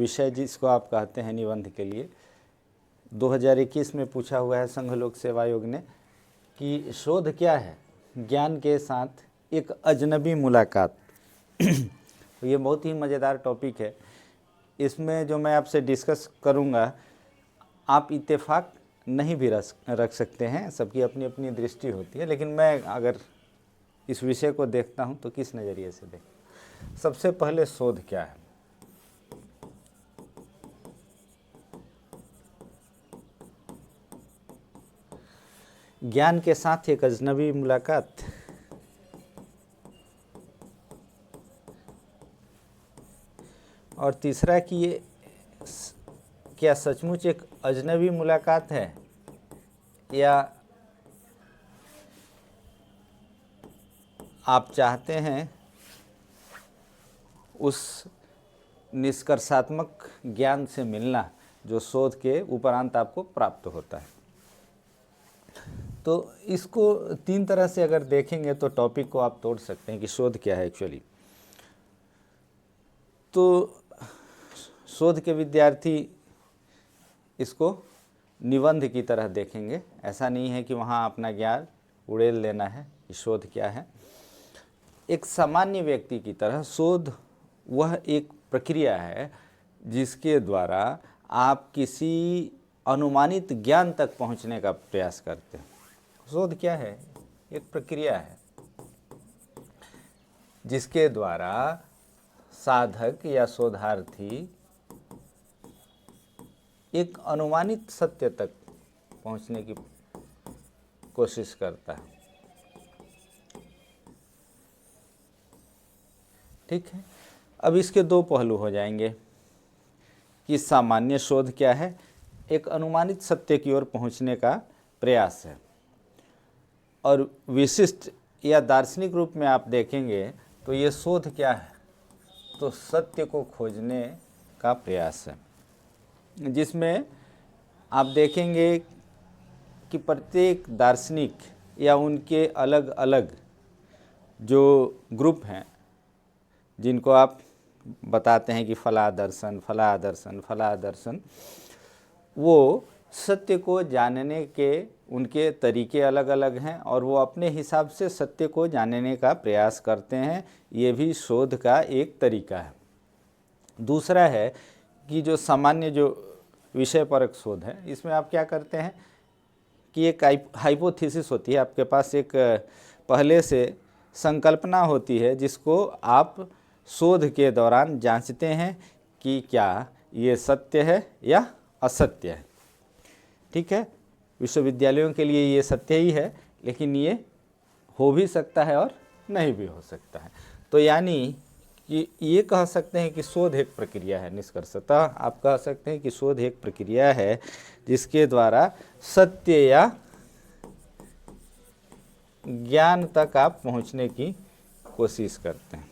विषय जिसको आप कहते हैं निबंध के लिए 2021 में पूछा हुआ है संघ लोक सेवा आयोग ने कि शोध क्या है, ज्ञान के साथ एक अजनबी मुलाकात। ये बहुत ही मज़ेदार टॉपिक है। इसमें जो मैं आपसे डिस्कस करूँगा आप इत्तेफाक नहीं भी रख सकते हैं, सबकी अपनी अपनी दृष्टि होती है, लेकिन मैं अगर इस विषय को देखता हूँ तो किस नज़रिए से देखता। सबसे पहले शोध क्या है? ज्ञान के साथ एक अजनबी मुलाकात। और तीसरा कि ये क्या सचमुच एक अजनबी मुलाकात है या आप चाहते हैं उस निष्कर्षात्मक ज्ञान से मिलना जो शोध के उपरांत आपको प्राप्त होता है। तो इसको तीन तरह से अगर देखेंगे तो टॉपिक को आप तोड़ सकते हैं कि शोध क्या है एक्चुअली। तो शोध के विद्यार्थी इसको निबंध की तरह देखेंगे। ऐसा नहीं है कि वहाँ अपना ज्ञान उड़ेल लेना है कि शोध क्या है। एक सामान्य व्यक्ति की तरह शोध वह एक प्रक्रिया है जिसके द्वारा आप किसी अनुमानित ज्ञान तक पहुँचने का प्रयास करते हैं। शोध क्या है? एक प्रक्रिया है जिसके द्वारा साधक या शोधार्थी एक अनुमानित सत्य तक पहुंचने की कोशिश करता है। ठीक है, अब इसके दो पहलू हो जाएंगे कि सामान्य शोध क्या है, एक अनुमानित सत्य की ओर पहुंचने का प्रयास है, और विशिष्ट या दार्शनिक रूप में आप देखेंगे तो ये शोध क्या है, तो सत्य को खोजने का प्रयास है, जिसमें आप देखेंगे कि प्रत्येक दार्शनिक या उनके अलग अलग जो ग्रुप हैं जिनको आप बताते हैं कि फला दर्शन फला दर्शन फला दर्शन, वो सत्य को जानने के उनके तरीके अलग अलग हैं और वो अपने हिसाब से सत्य को जानने का प्रयास करते हैं। ये भी शोध का एक तरीका है। दूसरा है कि जो सामान्य जो विषय परक शोध है, इसमें आप क्या करते हैं कि एक हाइपोथेसिस होती है, आपके पास एक पहले से संकल्पना होती है जिसको आप शोध के दौरान जांचते हैं कि क्या ये सत्य है या असत्य है। ठीक है, विश्वविद्यालयों के लिए ये सत्य ही है, लेकिन ये हो भी सकता है और नहीं भी हो सकता है। तो यानी कि ये कह सकते हैं कि शोध एक प्रक्रिया है। निष्कर्षतः आप कह सकते हैं कि शोध एक प्रक्रिया है जिसके द्वारा सत्य या ज्ञान तक आप पहुंचने की कोशिश करते हैं।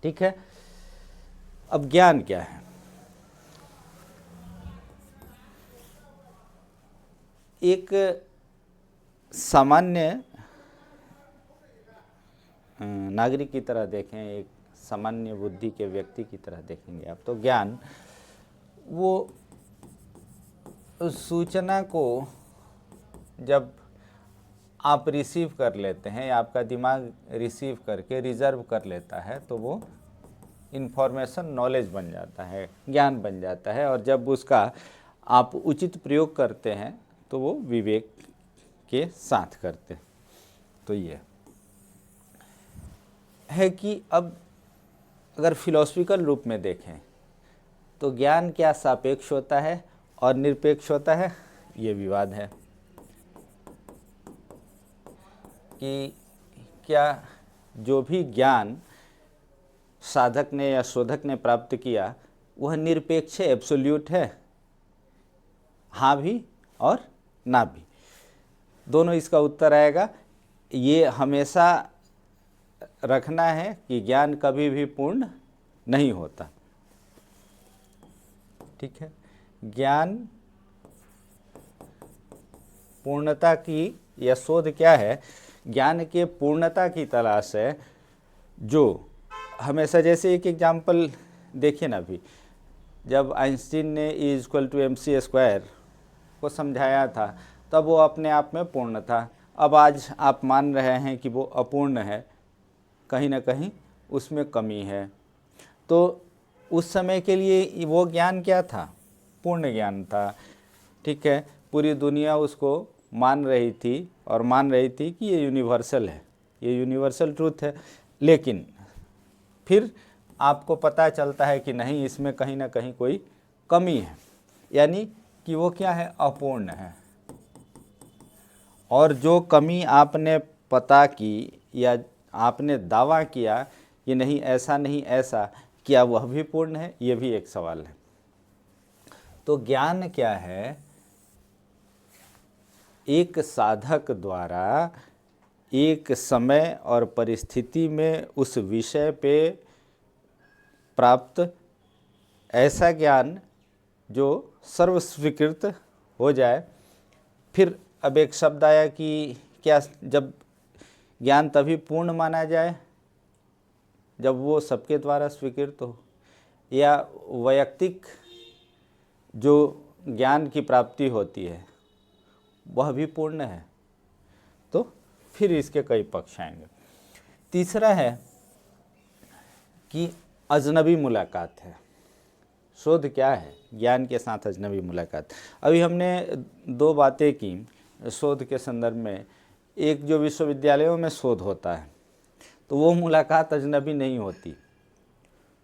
ठीक है, अब ज्ञान क्या है? एक सामान्य नागरिक की तरह देखें, एक सामान्य बुद्धि के व्यक्ति की तरह देखेंगे आप, तो ज्ञान वो सूचना को जब आप रिसीव कर लेते हैं, आपका दिमाग रिसीव करके रिजर्व कर लेता है, तो वो इन्फॉर्मेशन नॉलेज बन जाता है, ज्ञान बन जाता है। और जब उसका आप उचित प्रयोग करते हैं तो वो विवेक के साथ करते हैं। तो ये है कि अब अगर फिलॉसफिकल रूप में देखें तो ज्ञान क्या सापेक्ष होता है और निरपेक्ष होता है, ये विवाद है कि क्या जो भी ज्ञान साधक ने या शोधक ने प्राप्त किया वह निरपेक्ष है, एब्सोल्यूट है, हाँ भी और ना भी। दोनों इसका उत्तर आएगा। ये हमेशा रखना है कि ज्ञान कभी भी पूर्ण नहीं होता। ठीक है, ज्ञान पूर्णता की या शोध क्या है, ज्ञान के पूर्णता की तलाश है, जो हमेशा, जैसे एक एग्जाम्पल देखिए ना अभी, जब आइंस्टीन ने E=mc² को समझाया था तब वो अपने आप में पूर्ण था। अब आज आप मान रहे हैं कि वो अपूर्ण है, कहीं ना कहीं उसमें कमी है। तो उस समय के लिए वो ज्ञान क्या था? पूर्ण ज्ञान था। ठीक है, पूरी दुनिया उसको मान रही थी और मान रही थी कि ये यूनिवर्सल है, ये यूनिवर्सल ट्रूथ है। लेकिन फिर आपको पता चलता है कि नहीं, इसमें कहीं ना कहीं कोई कमी है, यानी कि वो क्या है? अपूर्ण है। और जो कमी आपने पता की या आपने दावा किया कि नहीं ऐसा नहीं ऐसा, क्या वह भी पूर्ण है? ये भी एक सवाल है। तो ज्ञान क्या है? एक साधक द्वारा एक समय और परिस्थिति में उस विषय पे प्राप्त ऐसा ज्ञान जो सर्वस्वीकृत हो जाए। फिर अब एक शब्द आया कि क्या, जब ज्ञान तभी पूर्ण माना जाए जब वो सबके द्वारा स्वीकृत हो, या वैयक्तिक जो ज्ञान की प्राप्ति होती है वह भी पूर्ण है। तो फिर इसके कई पक्ष आएंगे। तीसरा है कि अजनबी मुलाकात है। शोध क्या है? ज्ञान के साथ अजनबी मुलाकात। अभी हमने दो बातें की शोध के संदर्भ में। एक, जो विश्वविद्यालयों में शोध होता है तो वो मुलाकात अजनबी नहीं होती।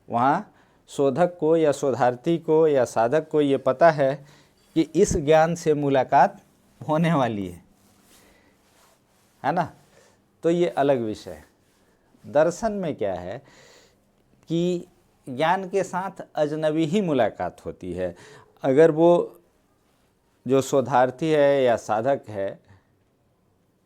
वहाँ शोधक को या शोधार्थी को या साधक को ये पता है कि इस ज्ञान से मुलाकात होने वाली है ना। तो ये अलग विषय है। दर्शन में क्या है कि ज्ञान के साथ अजनबी ही मुलाकात होती है। अगर वो जो शोधार्थी है या साधक है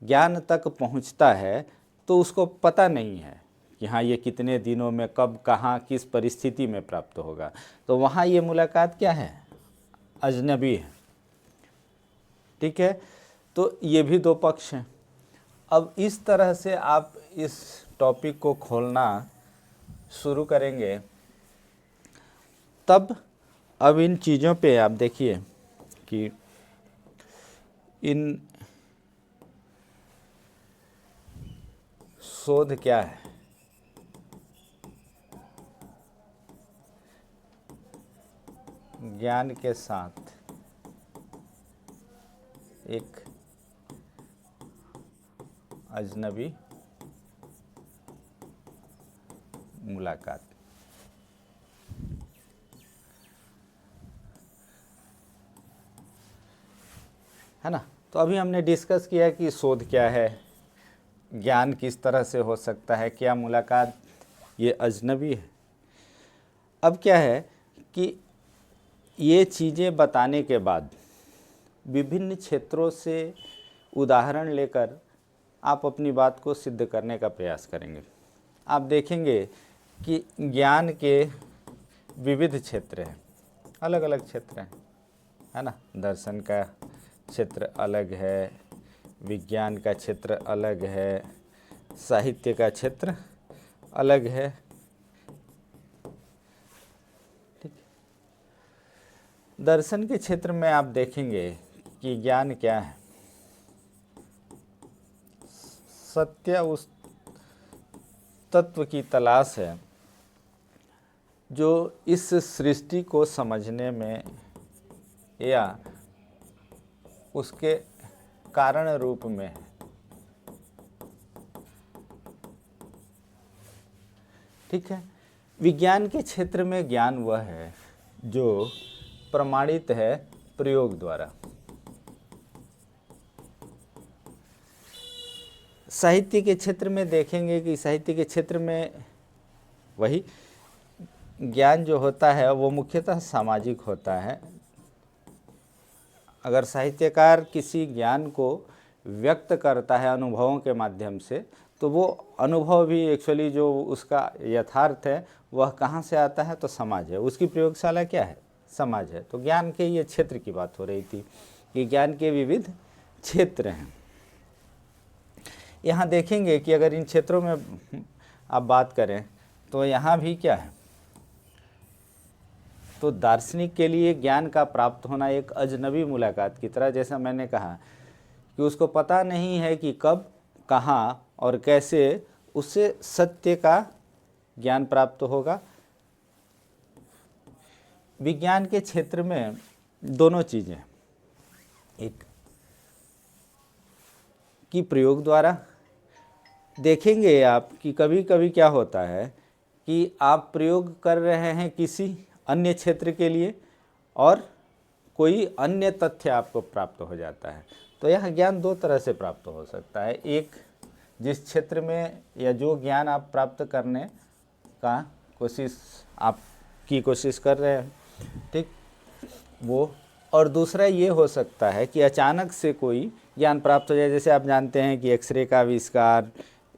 ज्ञान तक पहुंचता है तो उसको पता नहीं है कि हाँ ये कितने दिनों में, कब, कहाँ, किस परिस्थिति में प्राप्त होगा। तो वहाँ ये मुलाकात क्या है? अजनबी है। ठीक है, तो ये भी दो पक्ष हैं। अब इस तरह से आप इस टॉपिक को खोलना शुरू करेंगे तब अब इन चीज़ों पे आप देखिए कि इन शोध क्या है। ज्ञान के साथ एक अजनबी मुलाकात। है ना। तो अभी हमने डिस्कस किया कि शोध क्या है, ज्ञान किस तरह से हो सकता है, क्या मुलाकात ये अजनबी है। अब क्या है कि ये चीज़ें बताने के बाद विभिन्न क्षेत्रों से उदाहरण लेकर आप अपनी बात को सिद्ध करने का प्रयास करेंगे। आप देखेंगे कि ज्ञान के विविध क्षेत्र हैं, अलग अलग क्षेत्र हैं, है ना। दर्शन का क्षेत्र अलग है, विज्ञान का क्षेत्र अलग है, साहित्य का क्षेत्र अलग है। ठीक, दर्शन के क्षेत्र में आप देखेंगे कि ज्ञान क्या है? सत्य उस तत्व की तलाश है जो इस सृष्टि को समझने में या उसके कारण रूप में है। ठीक है, विज्ञान के क्षेत्र में ज्ञान वह है जो प्रमाणित है प्रयोग द्वारा। साहित्य के क्षेत्र में देखेंगे कि साहित्य के क्षेत्र में वही ज्ञान जो होता है वो मुख्यतः सामाजिक होता है। अगर साहित्यकार किसी ज्ञान को व्यक्त करता है अनुभवों के माध्यम से, तो वो अनुभव भी एक्चुअली जो उसका यथार्थ है वह कहाँ से आता है? तो समाज है। उसकी प्रयोगशाला क्या है? समाज है। तो ज्ञान के ये क्षेत्र की बात हो रही थी कि ज्ञान के विविध क्षेत्र हैं। यहाँ देखेंगे कि अगर इन क्षेत्रों में आप बात करें तो यहाँ भी क्या है? तो दार्शनिक के लिए ज्ञान का प्राप्त होना एक अजनबी मुलाकात की तरह, जैसा मैंने कहा कि उसको पता नहीं है कि कब, कहाँ और कैसे उससे सत्य का ज्ञान प्राप्त होगा। विज्ञान के क्षेत्र में दोनों चीज़ें, एक कि प्रयोग द्वारा देखेंगे आप कि कभी कभी क्या होता है कि आप प्रयोग कर रहे हैं किसी अन्य क्षेत्र के लिए और कोई अन्य तथ्य आपको प्राप्त हो जाता है। तो यह ज्ञान दो तरह से प्राप्त हो सकता है। एक, जिस क्षेत्र में या जो ज्ञान आप प्राप्त करने का कोशिश कर रहे हैं, ठीक, वो। और दूसरा ये हो सकता है कि अचानक से कोई ज्ञान प्राप्त हो जाए। जैसे आप जानते हैं कि एक्सरे का आविष्कार,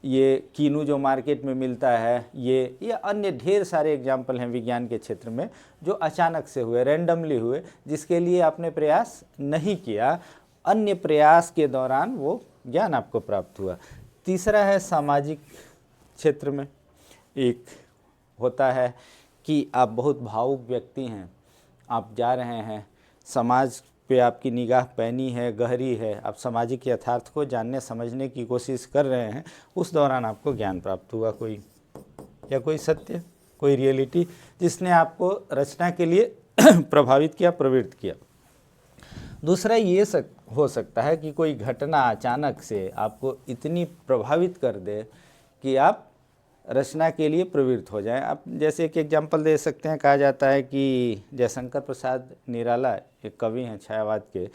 ये कीनू जो मार्केट में मिलता है, ये अन्य ढेर सारे एग्जाम्पल हैं विज्ञान के क्षेत्र में जो अचानक से हुए, रैंडमली हुए, जिसके लिए आपने प्रयास नहीं किया, अन्य प्रयास के दौरान वो ज्ञान आपको प्राप्त हुआ। तीसरा है सामाजिक क्षेत्र में। एक होता है कि आप बहुत भावुक व्यक्ति हैं, आप जा रहे हैं, समाज पे आपकी निगाह पैनी है, गहरी है, आप सामाजिक यथार्थ को जानने समझने की कोशिश कर रहे हैं, उस दौरान आपको ज्ञान प्राप्त हुआ कोई सत्य, कोई रियलिटी जिसने आपको रचना के लिए प्रभावित किया, प्रवृत्त किया। दूसरा ये हो सकता है कि कोई घटना अचानक से आपको इतनी प्रभावित कर दे कि आप रचना के लिए प्रवृत्त हो जाएं। आप जैसे एक एग्जाम्पल दे सकते हैं, कहा जाता है कि जयशंकर प्रसाद निराला एक कवि हैं छायावाद के,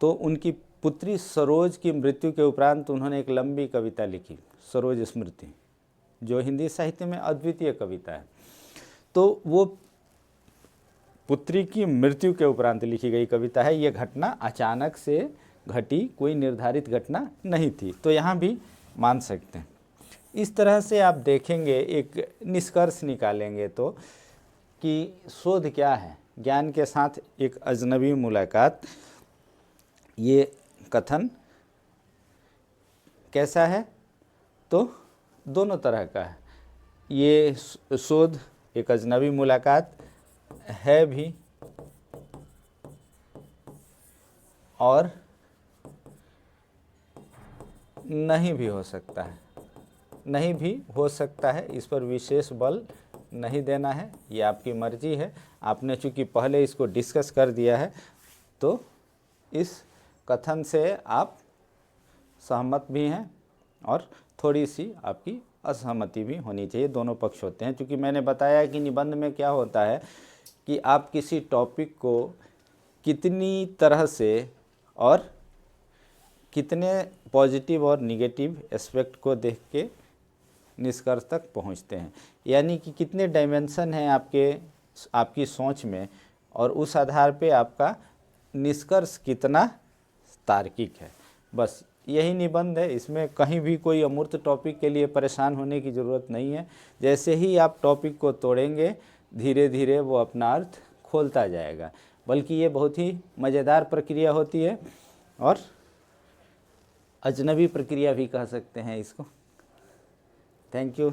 तो उनकी पुत्री सरोज की मृत्यु के उपरांत उन्होंने एक लंबी कविता लिखी, सरोज स्मृति, जो हिंदी साहित्य में अद्वितीय कविता है। तो वो पुत्री की मृत्यु के उपरांत लिखी गई कविता है। ये घटना अचानक से घटी, कोई निर्धारित घटना नहीं थी। तो यहाँ भी मान सकते हैं। इस तरह से आप देखेंगे, एक निष्कर्ष निकालेंगे तो कि शोध क्या है, ज्ञान के साथ एक अजनबी मुलाकात, ये कथन कैसा है? तो दोनों तरह का है। ये शोध एक अजनबी मुलाकात है भी और नहीं भी हो सकता है, नहीं भी हो सकता है। इस पर विशेष बल नहीं देना है, ये आपकी मर्जी है। आपने चूँकि पहले इसको डिस्कस कर दिया है, तो इस कथन से आप सहमत भी हैं और थोड़ी सी आपकी असहमति भी होनी चाहिए। दोनों पक्ष होते हैं। चूँकि मैंने बताया कि निबंध में क्या होता है कि आप किसी टॉपिक को कितनी तरह से और कितने पॉजिटिव और निगेटिव एस्पेक्ट को देख के निष्कर्ष तक पहुंचते हैं, यानी कि कितने डायमेंशन हैं आपकी सोच में, और उस आधार पे आपका निष्कर्ष कितना तार्किक है। बस यही निबंध है। इसमें कहीं भी कोई अमूर्त टॉपिक के लिए परेशान होने की ज़रूरत नहीं है। जैसे ही आप टॉपिक को तोड़ेंगे, धीरे धीरे वो अपना अर्थ खोलता जाएगा। बल्कि ये बहुत ही मज़ेदार प्रक्रिया होती है और अजनबी प्रक्रिया भी कह सकते हैं इसको। Thank you.